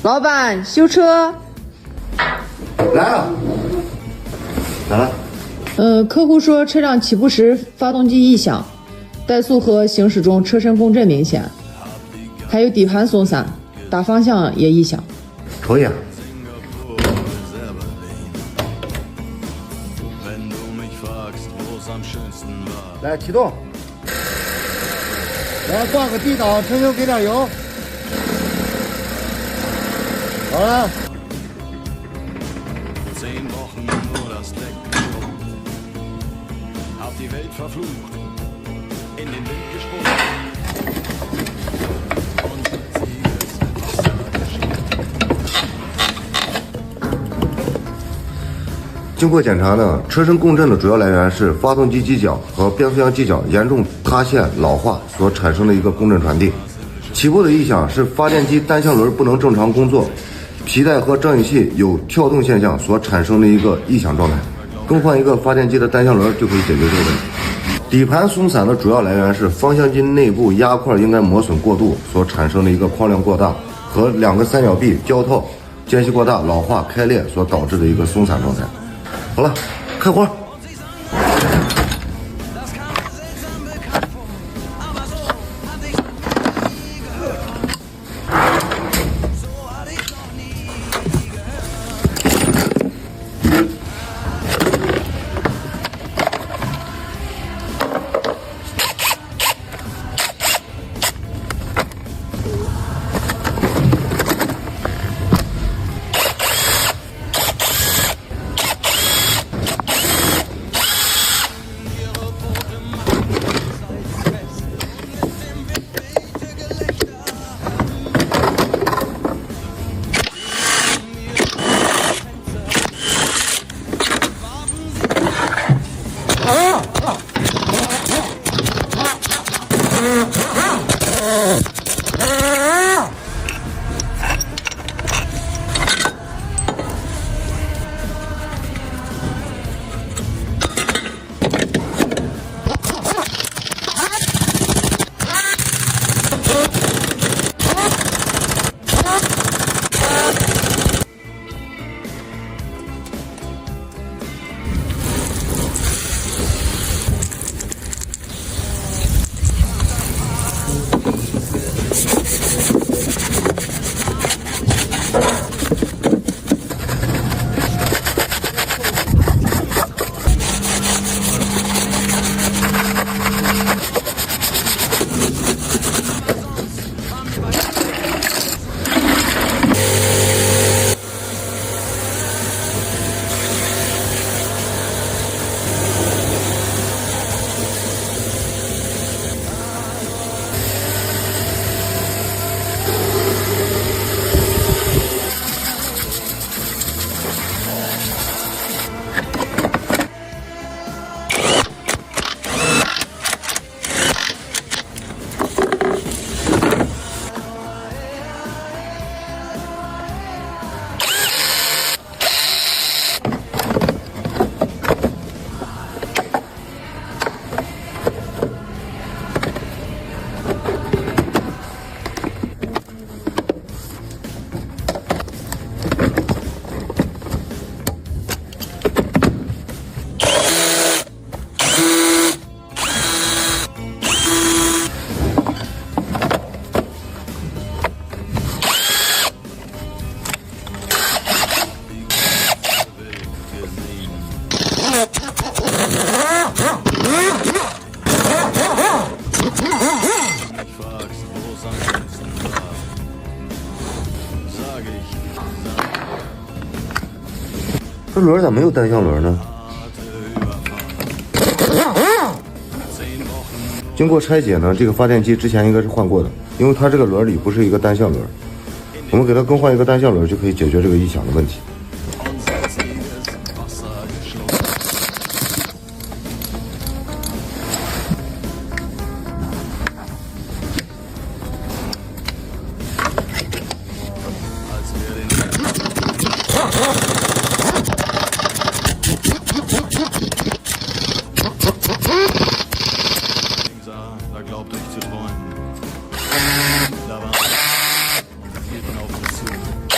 老板，修车。来了，咋了？客户说车辆起步时发动机异响，怠速和行驶中车身共振明显，还有底盘松散，打方向也异响。瞅一眼。来启动，来挂个 D 档，车身给点油。好了。经过检查呢，车身共振的主要来源是发动机机脚和变速箱机脚严重塌陷老化所产生的一个共振传递。起步的异响是发电机单向轮不能正常工作，皮带和张雨器有跳动现象所产生的一个异响状态。更换一个发电机的单向轮就可以解决这个问题。底盘松散的主要来源是方向机内部压块应该磨损过度所产生的一个框量过大，和两个三角臂胶套间隙过大、老化开裂所导致的一个松散状态。好了，开活。这轮咋没有单向轮呢？经过拆解呢，这个发电机之前应该是换过的，因为它这个轮里不是一个单向轮，我们给它更换一个单向轮就可以解决这个异响的问题。erlaubt euch zu träumen. Da war hielten auf uns zu.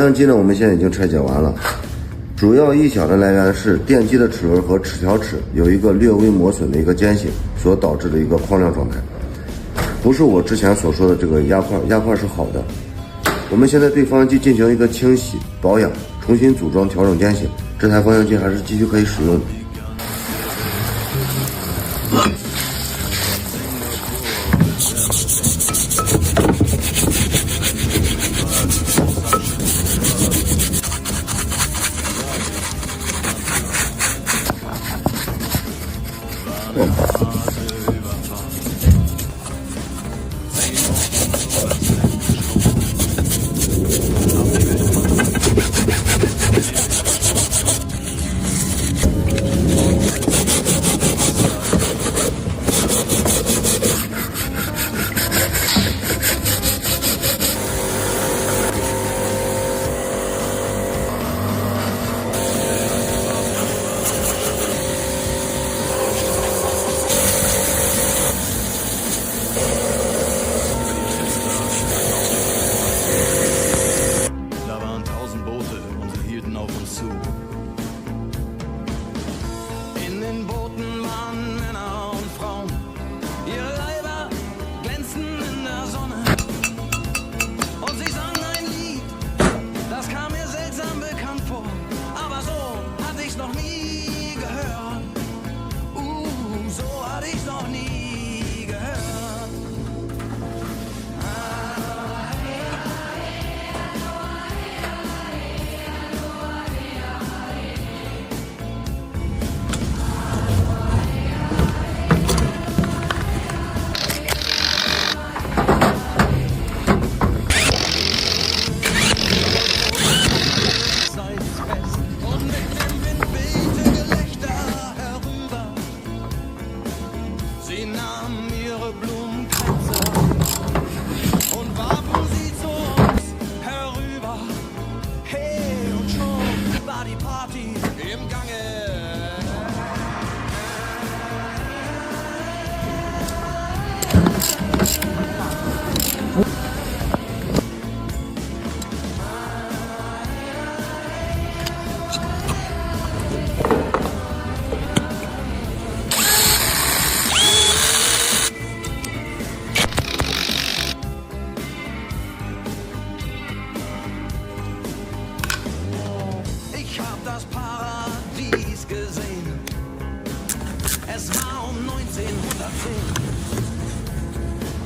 照相机呢，我们现在已经拆解完了。主要异响的来源是电机的齿轮和齿条齿有一个略微磨损的一个间隙所导致的一个框亮状态，不是我之前所说的这个压块，压块是好的。我们现在对方向机进行一个清洗、保养、重新组装、调整间隙，这台方向机还是继续可以使用的。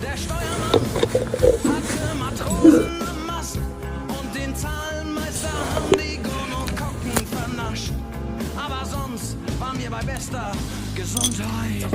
Der Steuermann hatte Matrosen am Mast und den Zahlenmeister haben die Gonokokken vernascht. Aber sonst waren wir bei bester Gesundheit.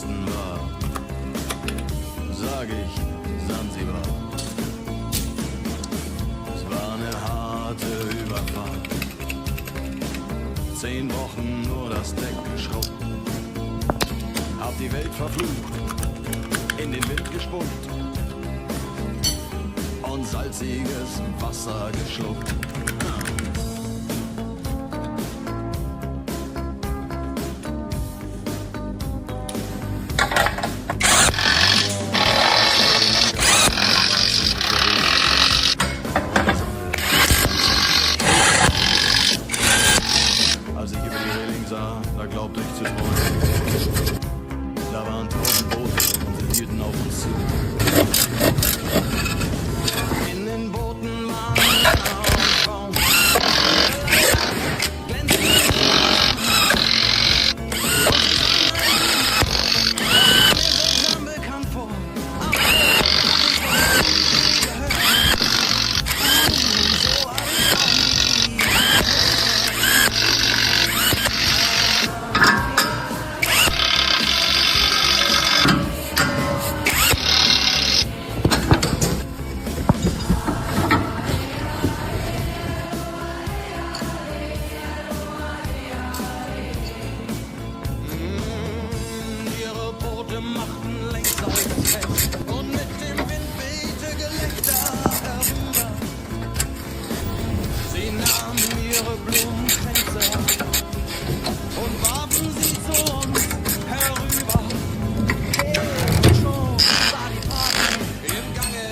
besten war, sag ich Sansibar. Es war eine harte Überfahrt, 10 Wochen nur das Deck geschrubbt, hab die Welt verflucht, in den Wind gespuckt und salziges Wasser geschluckt. Als ich über die Reling sah, da glaubte ich zu träumen. Da waren 1000 Boote und sie hielten auf uns zu. In den Booten waren Männer und Frauen. Glänzend. Und sie sangen, mir bekannt vor. Aber so hab ich auch nie. Ihre Boote machten längsseits fest und mit dem Wind wehte Gelächter herüber. Sie nahmen ihre Blumenkränze und warfen sie zu uns herüber. Hey, schon war die Party im Gange.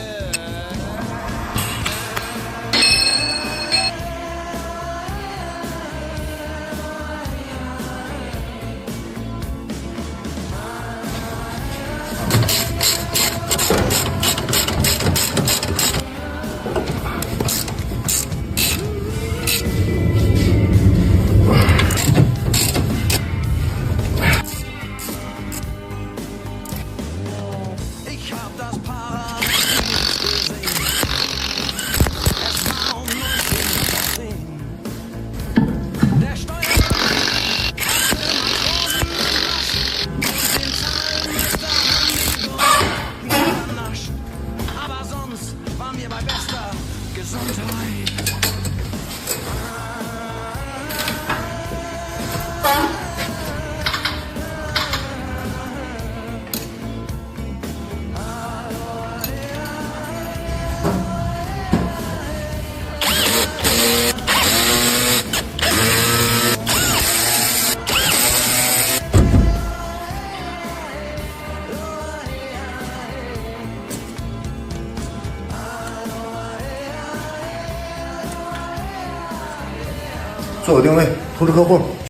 Ich hab das Paradies gesehen. Es war um 19:10. Der Steuermann hatte Matrosen überrascht. Den Zahlmeister haben die vernascht. Aber sonst waren wir bei bester Gesundheit.做好定位，通知客户。